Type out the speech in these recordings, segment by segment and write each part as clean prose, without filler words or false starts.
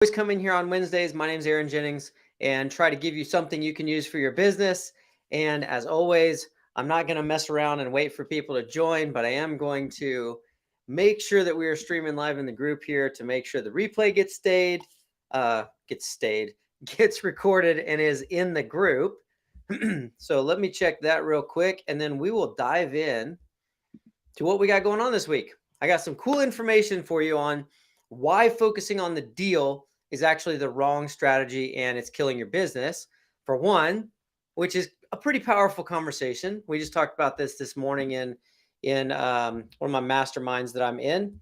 Always come in here on Wednesdays. My name's Aaron Jennings and try to give you something you can use for your business. And as always, I'm not going to mess around and wait for people to join, but I am going to make sure that we are streaming live in the group here to make sure the replay gets recorded and is in the group. So let me check that real quick, and then we will dive in to what we got going on this week. I got some cool information for you on why focusing on the deal is actually the wrong strategy and it's killing your business, for one, which is a pretty powerful conversation. We just talked about this morning in one of my masterminds that I'm in.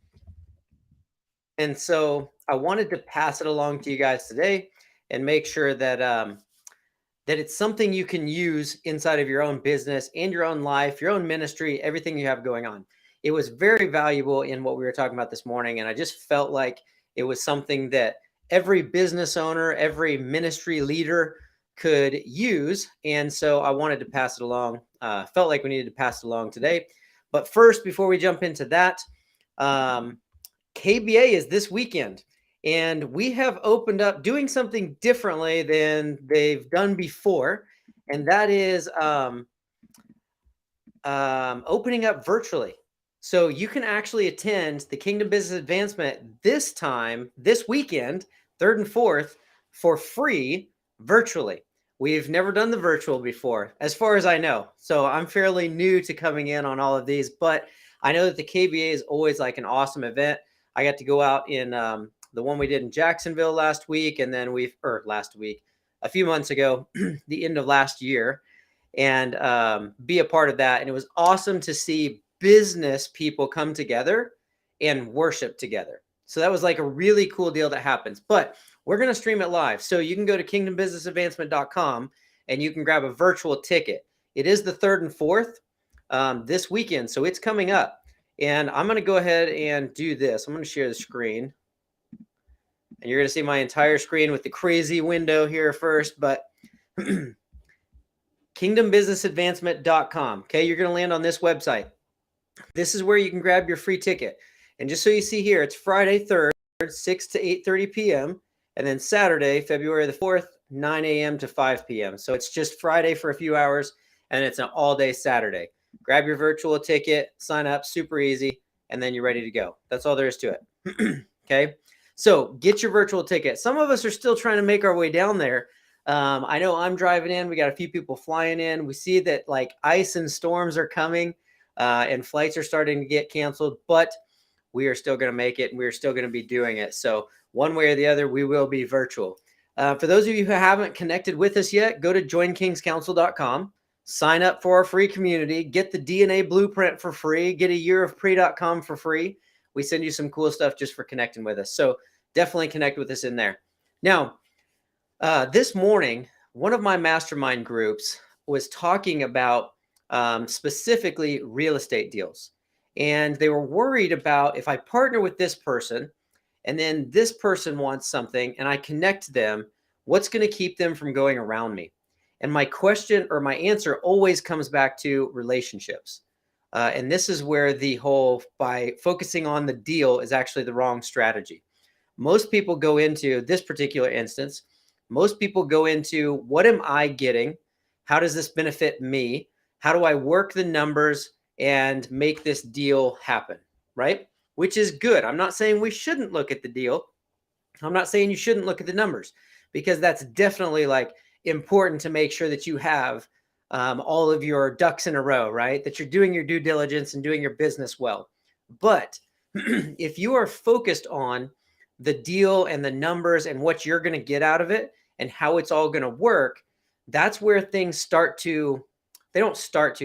And so I wanted to pass it along to you guys today and make sure that that it's something you can use inside of your own business and your own life, your own ministry, everything you have going on. It was very valuable in what we were talking about this morning. And I just felt like it was something that every business owner, every ministry leader could use. And so I wanted to pass it along. Felt like we needed to pass it along today. But first, before we jump into that, KBA is this weekend. And we have opened up doing something differently than they've done before. And that is opening up virtually. So you can actually attend the Kingdom Business Advancement this weekend, 3rd and 4th, for free virtually. We've never done the virtual before, as far as I know. So I'm fairly new to coming in on all of these, but I know that the KBA is always like an awesome event. I got to go out in the one we did in Jacksonville last week, and then a few months ago, the end of last year, and be a part of that. And it was awesome to see business people come together and worship together. So that was like a really cool deal that happens. But we're going to stream it live. So you can go to kingdombusinessadvancement.com and you can grab a virtual ticket. It is the 3rd and 4th this weekend. So it's coming up. And I'm going to go ahead and do this. I'm going to share the screen. And you're going to see my entire screen with the crazy window here first. But kingdombusinessadvancement.com. Okay, you're going to land on this website. This is where you can grab your free ticket. And just so you see here, it's Friday 3rd, 6 to 8:30 p.m. And then Saturday, February the 4th, 9 a.m. to 5 p.m. So it's just Friday for a few hours, and it's an all-day Saturday. Grab your virtual ticket, sign up, super easy, and then you're ready to go. That's all there is to it. Okay, so get your virtual ticket. Some of us are still trying to make our way down there. I know I'm driving in. We got a few people flying in. We see that like ice and storms are coming. And flights are starting to get canceled, but we are still going to make it, and we're still going to be doing it. So one way or the other, we will be virtual. For those of you who haven't connected with us yet, go to joinkingscouncil.com, sign up for our free community, get the DNA blueprint for free, get a year of pre.com for free. We send you some cool stuff just for connecting with us. So definitely connect with us in there. Now, this morning, one of my mastermind groups was talking about specifically real estate deals. And they were worried about, if I partner with this person and then this person wants something and I connect them, what's going to keep them from going around me? And my question or my answer always comes back to relationships. And this is where by focusing on the deal is actually the wrong strategy. Most people go into this particular instance. Most people go into, what am I getting? How does this benefit me? How do I work the numbers and make this deal happen, right? Which is good. I'm not saying we shouldn't look at the deal. I'm not saying you shouldn't look at the numbers, because that's definitely like important to make sure that you have all of your ducks in a row, right? That you're doing your due diligence and doing your business well. But if you are focused on the deal and the numbers and what you're going to get out of it and how it's all going to work, that's where things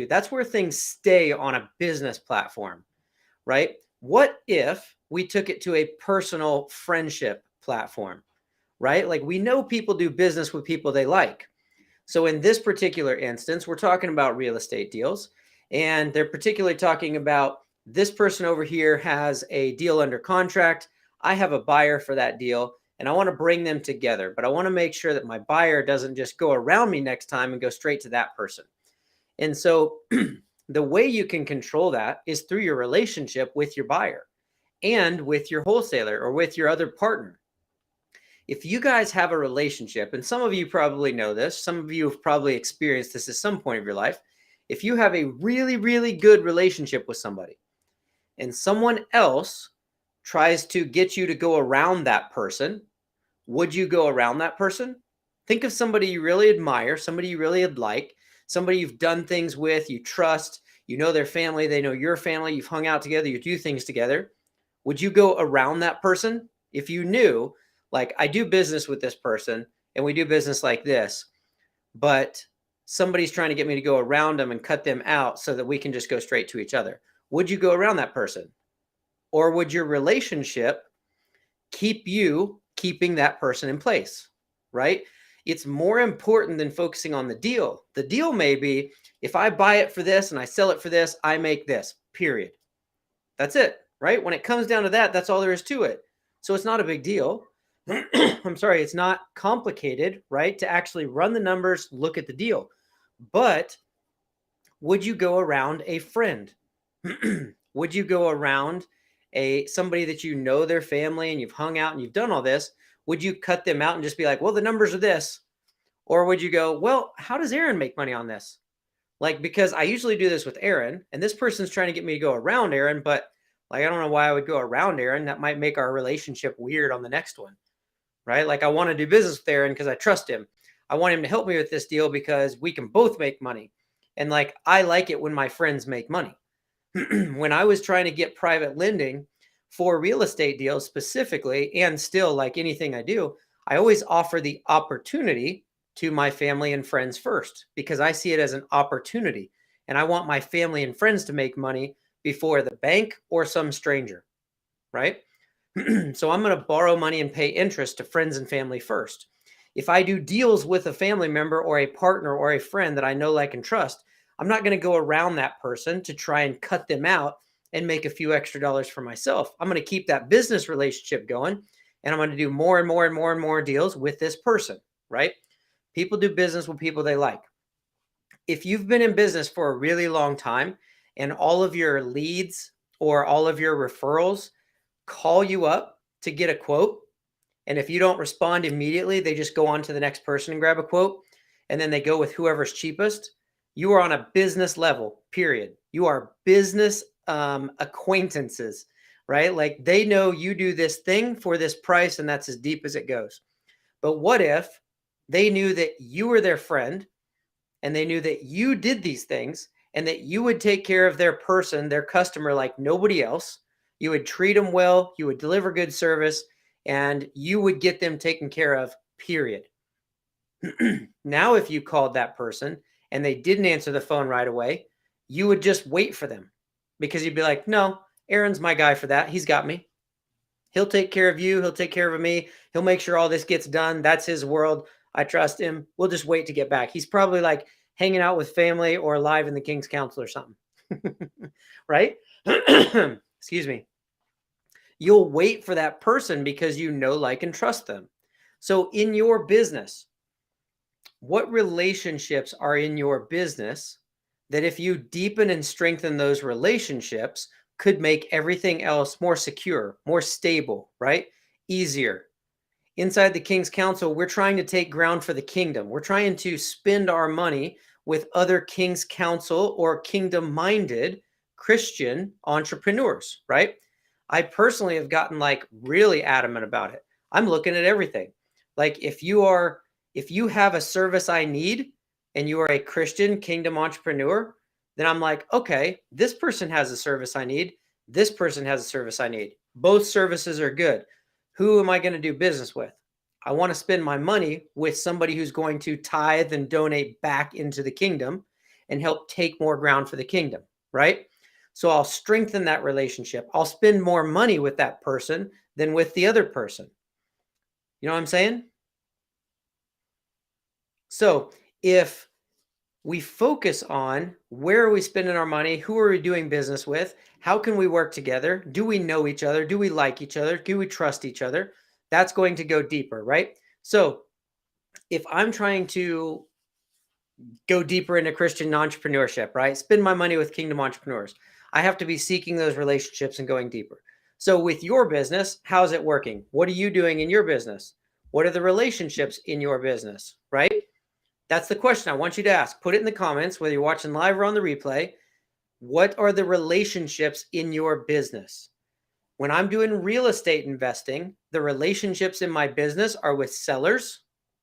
that's where things stay on a business platform, right? What if we took it to a personal friendship platform, right? Like, we know people do business with people they like. So in this particular instance, we're talking about real estate deals, and they're particularly talking about this person over here has a deal under contract. I have a buyer for that deal, and I want to bring them together, but I want to make sure that my buyer doesn't just go around me next time and go straight to that person. And so the way you can control that is through your relationship with your buyer and with your wholesaler or with your other partner. If you guys have a relationship, and some of you probably know this, some of you have probably experienced this at some point of your life. If you have a really, really good relationship with somebody and someone else tries to get you to go around that person, would you go around that person? Think of somebody you really admire, somebody you really like, somebody you've done things with, you trust, you know their family, they know your family, you've hung out together, you do things together. Would you go around that person if you knew, like, I do business with this person and we do business like this, but somebody's trying to get me to go around them and cut them out so that we can just go straight to each other? Would you go around that person? Or would your relationship keep you keeping that person in place, right? It's more important than focusing on the deal. The deal may be, if I buy it for this and I sell it for this, I make this, period. That's it, right? When it comes down to that, that's all there is to it. So it's not a big deal. I'm sorry, it's not complicated, right? To actually run the numbers, look at the deal. But would you go around a friend? Would you go around somebody that you know their family and you've hung out and you've done all this? Would you cut them out and just be like, well, the numbers are this? Or would you go, well, how does Aaron make money on this? Like, because I usually do this with Aaron, and this person's trying to get me to go around Aaron, but like, I don't know why I would go around Aaron. That might make our relationship weird on the next one, right? Like, I want to do business with Aaron because I trust him. I want him to help me with this deal because we can both make money. And like, I like it when my friends make money. When I was trying to get private lending for real estate deals specifically, and still like anything I do, I always offer the opportunity to my family and friends first because I see it as an opportunity. And I want my family and friends to make money before the bank or some stranger, right? So I'm going to borrow money and pay interest to friends and family first. If I do deals with a family member or a partner or a friend that I know, like, and trust, I'm not going to go around that person to try and cut them out and make a few extra dollars for myself. I'm going to keep that business relationship going, and I'm going to do more and more and more and more deals with this person, right? People do business with people they like. If you've been in business for a really long time and all of your leads or all of your referrals call you up to get a quote, and if you don't respond immediately, they just go on to the next person and grab a quote, and then they go with whoever's cheapest, you are on a business level, period. You are business acquaintances, right? Like, they know you do this thing for this price, and that's as deep as it goes. But what if they knew that you were their friend and they knew that you did these things and that you would take care of their person, their customer, like nobody else? You would treat them well, you would deliver good service, and you would get them taken care of, period. Now, if you called that person and they didn't answer the phone right away, you would just wait for them because you'd be like, no, Aaron's my guy for that. He's got me. He'll take care of you. He'll take care of me. He'll make sure all this gets done. That's his world. I trust him. We'll just wait to get back. He's probably like hanging out with family or live in the King's Council or something. Right? Excuse me. You'll wait for that person because you know, like, and trust them. So in your business, what relationships are in your business that if you deepen and strengthen those relationships could make everything else more secure, more stable, right? Easier. Inside the King's Council, we're trying to take ground for the kingdom. We're trying to spend our money with other King's Council or kingdom-minded Christian entrepreneurs, right? I personally have gotten like really adamant about it. I'm looking at everything. Like, if you have a service I need and you are a Christian kingdom entrepreneur, then I'm like, okay, this person has a service I need. This person has a service I need. Both services are good. Who am I going to do business with? I want to spend my money with somebody who's going to tithe and donate back into the kingdom and help take more ground for the kingdom, right? So I'll strengthen that relationship. I'll spend more money with that person than with the other person. You know what I'm saying? So if we focus on where are we spending our money, who are we doing business with, how can we work together, do we know each other, do we like each other, do we trust each other, that's going to go deeper, right? So if I'm trying to go deeper into Christian entrepreneurship, right, spend my money with kingdom entrepreneurs, I have to be seeking those relationships and going deeper. So with your business, how's it working? What are you doing in your business? What are the relationships in your business, right? That's the question I want you to ask. Put it in the comments, whether you're watching live or on the replay. What are the relationships in your business? When I'm doing real estate investing, the relationships in my business are with sellers,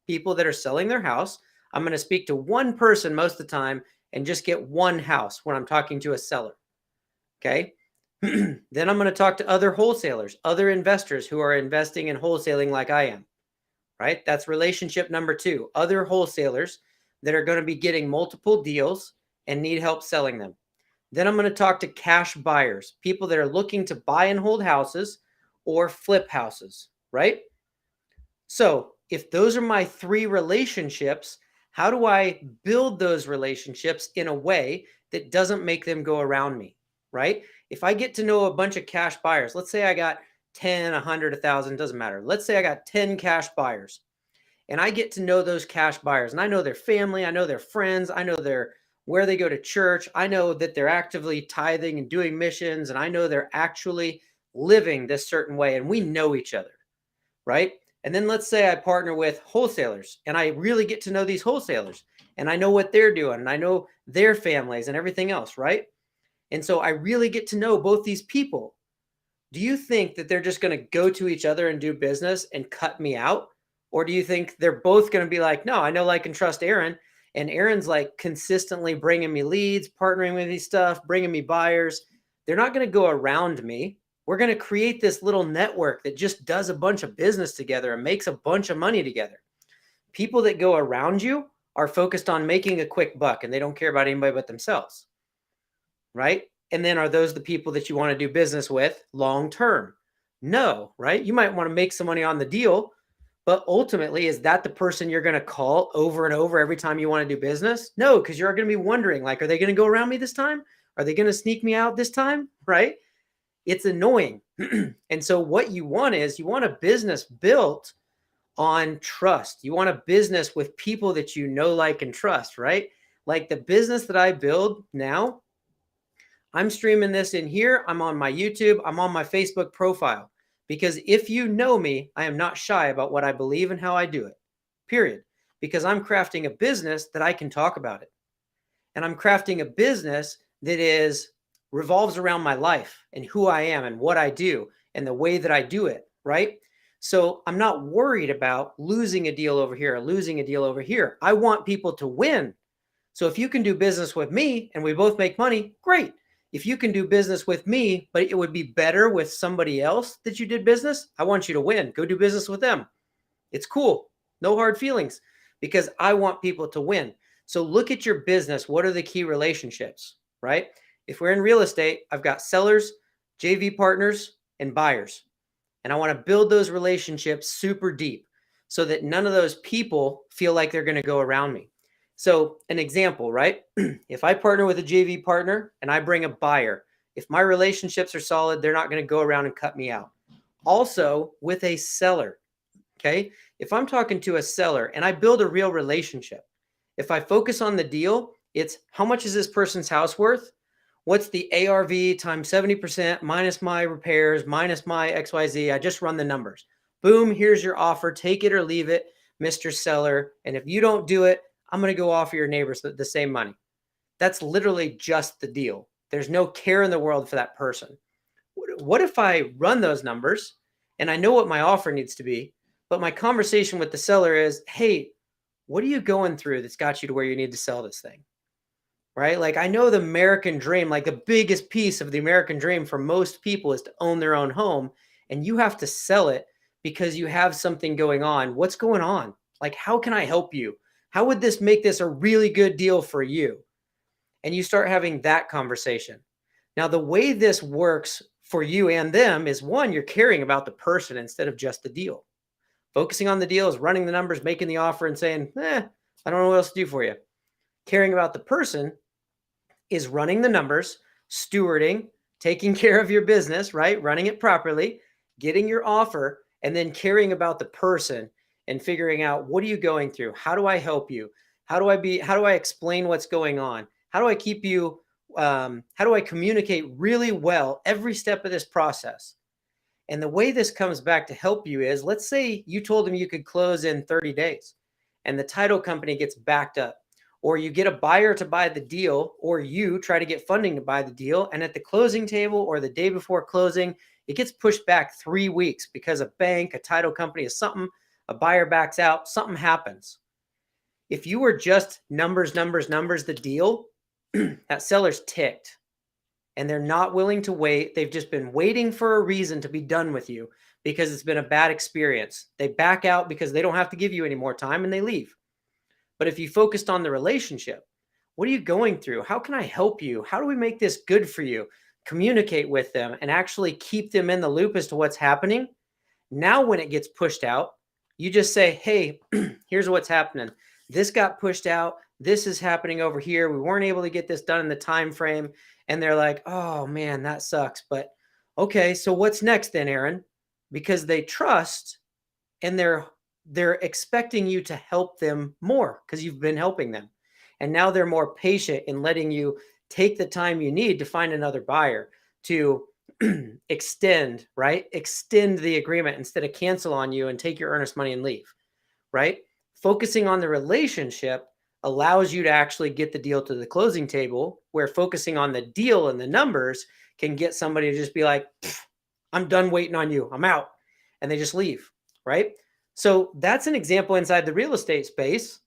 people that are selling their house. I'm going to speak to one person most of the time and just get one house when I'm talking to a seller. Okay. Then I'm going to talk to other wholesalers, other investors who are investing in wholesaling like I am, right? That's relationship number 2, other wholesalers that are going to be getting multiple deals and need help selling them. Then I'm going to talk to cash buyers, people that are looking to buy and hold houses or flip houses, right? So if those are my 3 relationships, how do I build those relationships in a way that doesn't make them go around me, right? If I get to know a bunch of cash buyers, let's say I got 10, 100, 1,000, doesn't matter. Let's say I got 10 cash buyers and I get to know those cash buyers and I know their family, I know their friends, I know where they go to church. I know that they're actively tithing and doing missions, and I know they're actually living this certain way, and we know each other, right? And then let's say I partner with wholesalers and I really get to know these wholesalers and I know what they're doing and I know their families and everything else, right? And so I really get to know both these people. Do you think that they're just going to go to each other and do business and cut me out? Or do you think they're both going to be like, no, I know, like, and trust Aaron. And Aaron's like consistently bringing me leads, partnering with me stuff, bringing me buyers. They're not going to go around me. We're going to create this little network that just does a bunch of business together and makes a bunch of money together. People that go around you are focused on making a quick buck and they don't care about anybody but themselves, right? And then are those the people that you want to do business with long term? No, right? You might want to make some money on the deal, but ultimately, is that the person you're going to call over and over every time you want to do business? No, because you're going to be wondering, like, are they going to go around me this time? Are they going to sneak me out this time? Right? It's annoying. And so what you want is you want a business built on trust. You want a business with people that you know, like, and trust, right? Like the business that I build now, I'm streaming this in here. I'm on my YouTube. I'm on my Facebook profile. Because if you know me, I am not shy about what I believe and how I do it, period. Because I'm crafting a business that I can talk about it. And I'm crafting a business that revolves around my life and who I am and what I do and the way that I do it, right? So I'm not worried about losing a deal over here or losing a deal over here. I want people to win. So if you can do business with me and we both make money, great. If you can do business with me, but it would be better with somebody else that you did business, I want you to win. Go do business with them. It's cool. No hard feelings, because I want people to win. So look at your business. What are the key relationships, right? If we're in real estate, I've got sellers, JV partners, and buyers. And I want to build those relationships super deep so that none of those people feel like they're going to go around me. So an example, right? If I partner with a JV partner and I bring a buyer, if my relationships are solid, they're not going to go around and cut me out. Also with a seller, okay? If I'm talking to a seller and I build a real relationship, if I focus on the deal, it's how much is this person's house worth? What's the ARV times 70% minus my repairs, minus my XYZ? I just run the numbers. Boom, here's your offer. Take it or leave it, Mr. Seller. And if you don't do it, I'm going to go offer your neighbors the same money. That's literally just the deal. There's no care in the world for that person. What if I run those numbers and I know what my offer needs to be, but my conversation with the seller is, hey, what are you going through that's got you to where you need to sell this thing? Right? Like, I know the American dream, like the biggest piece of the American dream for most people is to own their own home, and you have to sell it because you have something going on. What's going on? Like, how can I help you? How would this make this a really good deal for you? And you start having that conversation. Now, the way this works for you and them is, one, you're caring about the person instead of just the deal. Focusing on the deal is running the numbers, making the offer, and saying, I don't know what else to do for you. Caring about the person is running the numbers, stewarding, taking care of your business, right? Running it properly, getting your offer, and then caring about the person and figuring out, what are you going through? How do I help you? How do I explain what's going on? How do I keep you, how do I communicate really well every step of this process? And the way this comes back to help you is, let's say you told them you could close in 30 days and the title company gets backed up, or you get a buyer to buy the deal, or you try to get funding to buy the deal. And at the closing table or the day before closing, it gets pushed back 3 weeks because a bank, a title company is something, a buyer backs out, something happens. If you were just numbers, the deal, that seller's ticked and they're not willing to wait. They've just been waiting for a reason to be done with you because it's been a bad experience. They back out because they don't have to give you any more time and they leave. But if you focused on the relationship, what are you going through? How can I help you? How do we make this good for you? Communicate with them and actually keep them in the loop as to what's happening. Now, when it gets pushed out, you just say, hey, here's what's happening. This got pushed out. This is happening over here. We weren't able to get this done in the time frame. And they're like, oh man, that sucks. But okay, so what's next then, Aaron? Because they trust and they're expecting you to help them more because you've been helping them. And now they're more patient in letting you take the time you need to find another buyer, to extend the agreement instead of cancel on you and take your earnest money and leave, right? Focusing on the relationship allows you to actually get the deal to the closing table, where focusing on the deal and the numbers can get somebody to just be like, I'm done waiting on you, I'm out. And they just leave, right? So that's an example inside the real estate space.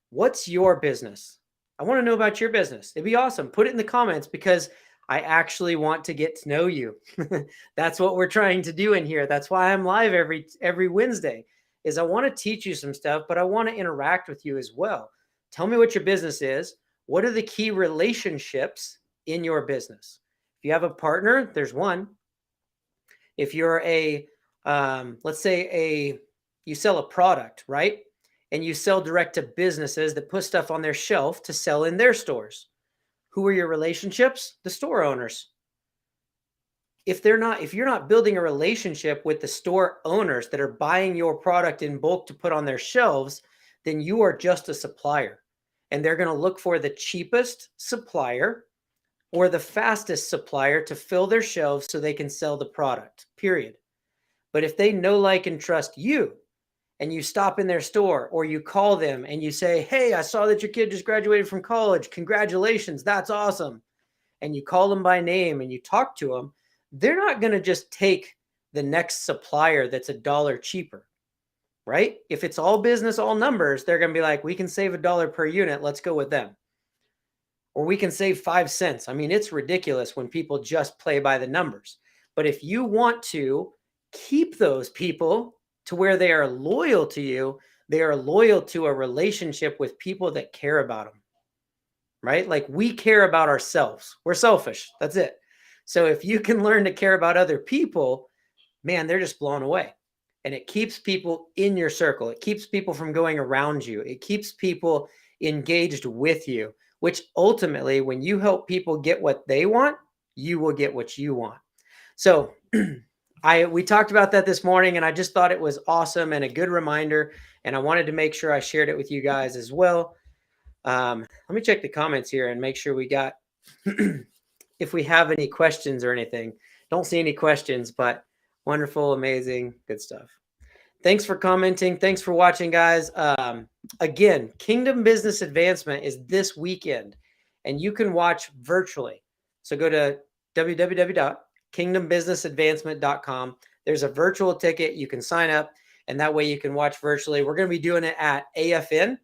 What's your business? I want to know about your business. It'd be awesome. Put it in the comments because I actually want to get to know you. That's what we're trying to do in here. That's why I'm live every Wednesday, is I want to teach you some stuff, but I want to interact with you as well. Tell me what your business is. What are the key relationships in your business? If you have a partner, there's one. If you're let's say you sell a product, right? And you sell direct to businesses that put stuff on their shelf to sell in their stores. Who are your relationships? The store owners. If you're not building a relationship with the store owners that are buying your product in bulk to put on their shelves, then you are just a supplier. And they're going to look for the cheapest supplier or the fastest supplier to fill their shelves so they can sell the product, period. But if they know, like, and trust you, and you stop in their store or you call them and you say, hey, I saw that your kid just graduated from college. Congratulations. That's awesome. And you call them by name and you talk to them, they're not going to just take the next supplier that's $1 cheaper, right? If it's all business, all numbers, they're going to be like, we can save $1 per unit. Let's go with them. Or we can save 5 cents. I mean, it's ridiculous when people just play by the numbers. But if you want to keep those people to where they are loyal to you, they are loyal to a relationship with people that care about them, right? Like, we care about ourselves. We're selfish. That's it. So if you can learn to care about other people, man, they're just blown away. And it keeps people in your circle. It keeps people from going around you. It keeps people engaged with you, which ultimately, when you help people get what they want, you will get what you want. So we talked about that this morning, and I just thought it was awesome and a good reminder. And I wanted to make sure I shared it with you guys as well. Let me check the comments here and make sure we got, if we have any questions or anything. Don't see any questions, but wonderful, amazing, good stuff. Thanks for commenting. Thanks for watching, guys. Again, Kingdom Business Advancement is this weekend, and you can watch virtually. So go to www.kingdombusinessadvancement.com. There's a virtual ticket. You can sign up, and that way you can watch virtually. We're going to be doing it at AFN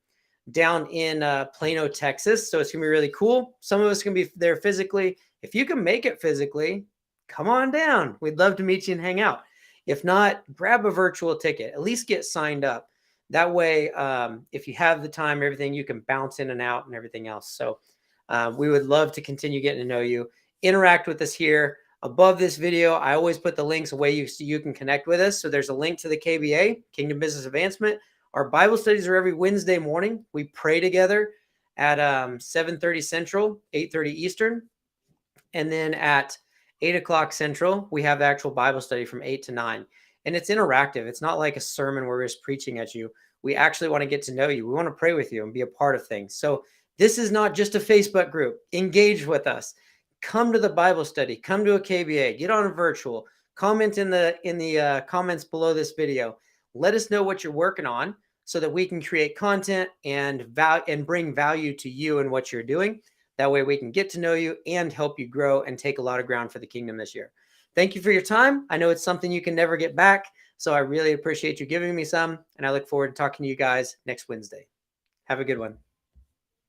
down in Plano, Texas. So it's going to be really cool. Some of us can be there physically. If you can make it physically, come on down. We'd love to meet you and hang out. If not, grab a virtual ticket. At least get signed up. That way, if you have the time, everything, you can bounce in and out and everything else. So we would love to continue getting to know you. Interact with us here. Above this video, I always put the links away so you can connect with us. So there's a link to the KBA, Kingdom Business Advancement. Our Bible studies are every Wednesday morning. We pray together at 7:30 Central, 8:30 Eastern. And then at 8 o'clock Central, we have the actual Bible study from 8 to 9. And it's interactive. It's not like a sermon where we're just preaching at you. We actually want to get to know you. We want to pray with you and be a part of things. So this is not just a Facebook group. Engage with us. Come to the Bible study. Come to a KBA. Get on a virtual. comment in the comments below this video. Let us know what you're working on so that we can create content and bring value to you and what you're doing. That way we can get to know you and help you grow and take a lot of ground for the kingdom this year. Thank you for your time. I know it's something you can never get back, so I really appreciate you giving me some, and I look forward to talking to you guys next Wednesday. Have a good one.